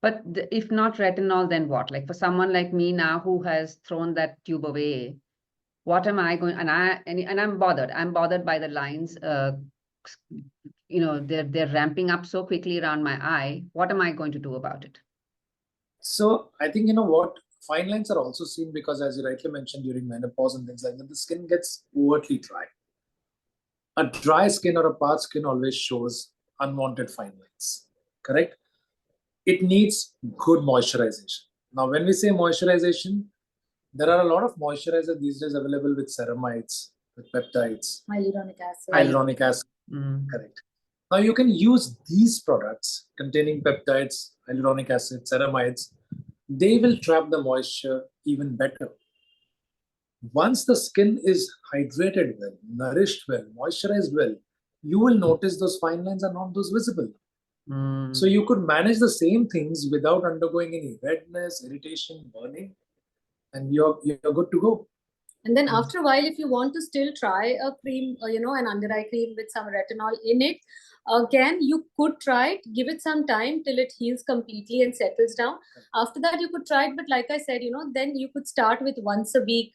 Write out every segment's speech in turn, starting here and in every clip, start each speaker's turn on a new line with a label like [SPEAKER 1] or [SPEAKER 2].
[SPEAKER 1] But if not retinol, then what? Like for someone like me now who has thrown that tube away, what am I going? And I'm bothered. I'm bothered by the lines. They're ramping up so quickly around my eye. What am I going to do about it?
[SPEAKER 2] So I think, you know what, fine lines are also seen because, as you rightly mentioned, during menopause and things like that, the skin gets overtly dry. A dry skin or a parched skin always shows unwanted fine lines, correct? It needs good moisturization. Now, when we say moisturization, there are a lot of moisturizers these days available with ceramides, with peptides, hyaluronic acid, correct. Now, you can use these products containing peptides, hyaluronic acid, ceramides. They will trap the moisture even better. Once the skin is hydrated well, nourished well, moisturized well, you will notice those fine lines are not those visible. So you could manage the same things without undergoing any redness, irritation, burning, and you're good to go.
[SPEAKER 3] And then after a while, if you want to still try a cream, an under eye cream with some retinol in it, again, you could try it, give it some time till it heals completely and settles down. After that, you could try it. But like I said, then you could start with once a week,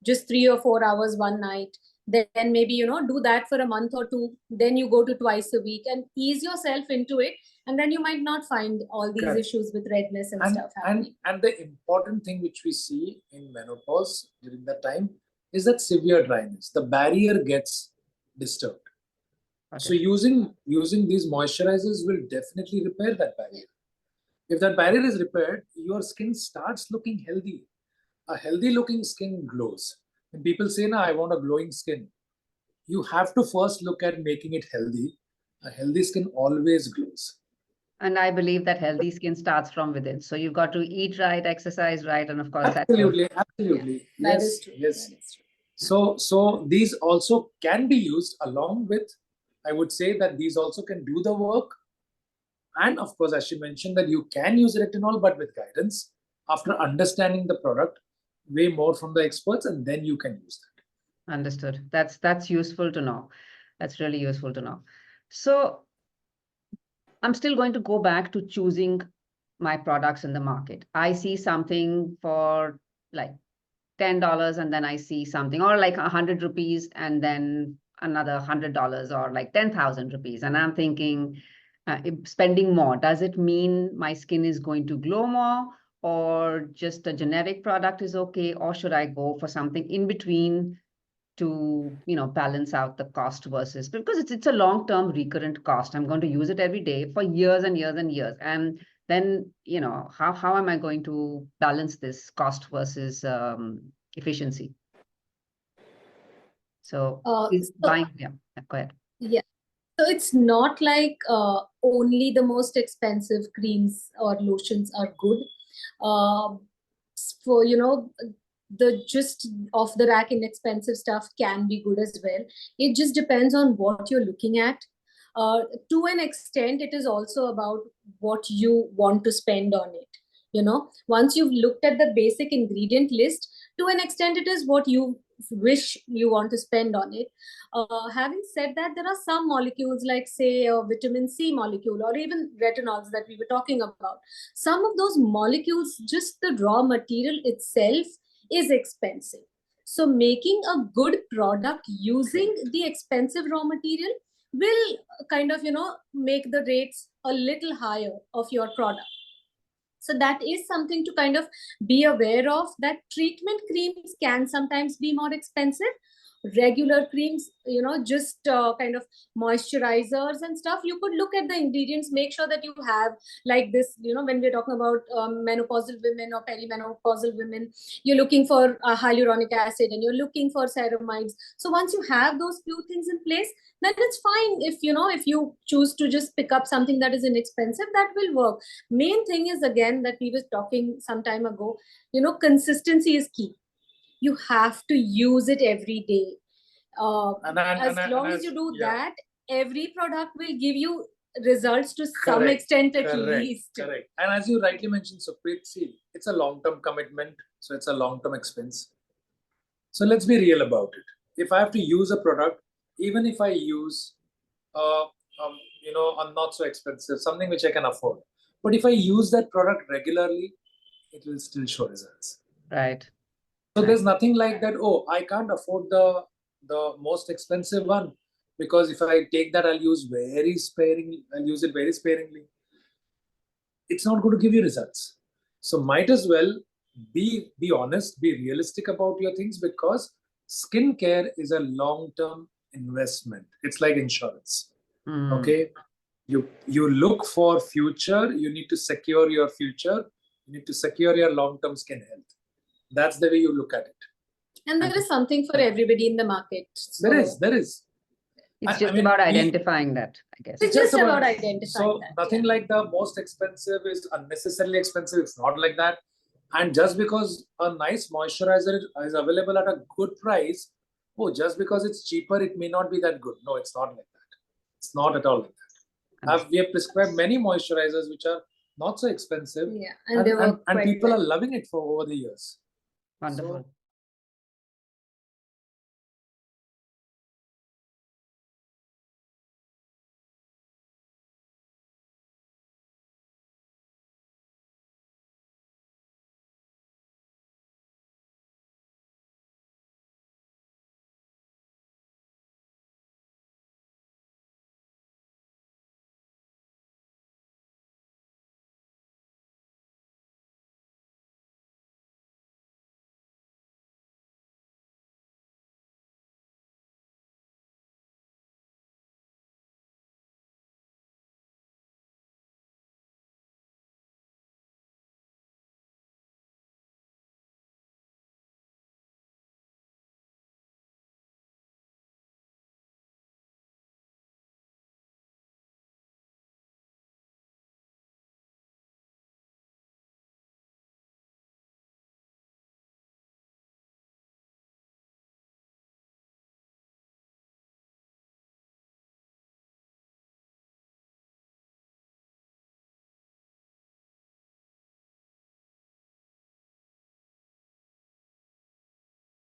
[SPEAKER 3] just 3 or 4 hours one night. Then maybe, do that for a month or two. Then you go to twice a week and ease yourself into it. And then you might not find all these issues with redness and stuff happening.
[SPEAKER 2] And the important thing which we see in menopause during that time is that severe dryness. The barrier gets disturbed. Okay. So using these moisturizers will definitely repair that barrier. If that barrier is repaired, your skin starts looking healthy. A healthy looking skin glows. When people say, I want a glowing skin, you have to first look at making it healthy. A healthy skin always glows.
[SPEAKER 1] And I believe that healthy skin starts from within. So you've got to eat right, exercise right, and of course,
[SPEAKER 2] absolutely.
[SPEAKER 3] Yeah, that is true.
[SPEAKER 2] Yes.
[SPEAKER 3] That is true.
[SPEAKER 2] So these also can be used along with, I would say that these also can do the work. And of course, as she mentioned, that you can use retinol, but with guidance after understanding the product way more from the experts, and then you can use that.
[SPEAKER 1] Understood. That's useful to know. That's really useful to know. So I'm still going to go back to choosing my products in the market. I see something for like $10 and then I see something or like 100 rupees and then another $100 or like 10,000 rupees. And I'm thinking, spending more, does it mean my skin is going to glow more, or just a generic product is okay? Or should I go for something in between to, balance out the cost versus, because it's a long-term recurrent cost. I'm going to use it every day for years and years and years. And then, how am I going to balance this cost versus efficiency? So buying, go ahead.
[SPEAKER 3] Yeah. So it's not like only the most expensive creams or lotions are good. For, the just off the rack inexpensive stuff can be good as well. It just depends on what you're looking at. To an extent, it is also about what you want to spend on it. Once you've looked at the basic ingredient list, to an extent, it is what you wish you want to spend on it. Having said that, there are some molecules like, say, a vitamin C molecule or even retinols that we were talking about. Some of those molecules, just the raw material itself is expensive. So making a good product using the expensive raw material will kind of, make the rates a little higher of your product. So that is something to kind of be aware of, that treatment creams can sometimes be more expensive. Regular creams, just kind of moisturizers and stuff, you could look at the ingredients, make sure that you have like this, when we're talking about menopausal women or perimenopausal women, you're looking for hyaluronic acid and you're looking for ceramides. So once you have those few things in place, then it's fine. If you choose to just pick up something that is inexpensive, that will work. Main thing is, again, that we were talking some time ago, consistency is key. You have to use it every day. As long as you do that, every product will give you results to some extent at least.
[SPEAKER 2] Correct. And as you rightly mentioned, Supreet, see, it's a long-term commitment, so it's a long-term expense. So let's be real about it. If I have to use a product, even if I use, a not so expensive, something which I can afford, But if I use that product regularly, it will still show results.
[SPEAKER 1] Right.
[SPEAKER 2] So there's nothing like that, oh, I can't afford the most expensive one, because if I take that, I'll use it very sparingly. It's not going to give you results. So might as well be honest, be realistic about your things, because skincare is a long-term investment. It's like insurance. Okay. You look for future, you need to secure your future, you need to secure your long-term skin health. That's the way you look at it.
[SPEAKER 3] And there is something for everybody in the market. So
[SPEAKER 2] There is.
[SPEAKER 1] It's just about identifying that, I guess.
[SPEAKER 3] it's just about identifying
[SPEAKER 2] so
[SPEAKER 3] that.
[SPEAKER 2] nothing like the most expensive is unnecessarily expensive. It's not like that. And just because a nice moisturizer is available at a good price, oh, just because it's cheaper, it may not be that good. No, it's not like that. It's not at all like that. We have prescribed many moisturizers which are not so expensive.
[SPEAKER 3] Yeah, and
[SPEAKER 2] people
[SPEAKER 3] well.
[SPEAKER 2] are loving it for over the years.
[SPEAKER 1] Wonderful.
[SPEAKER 2] So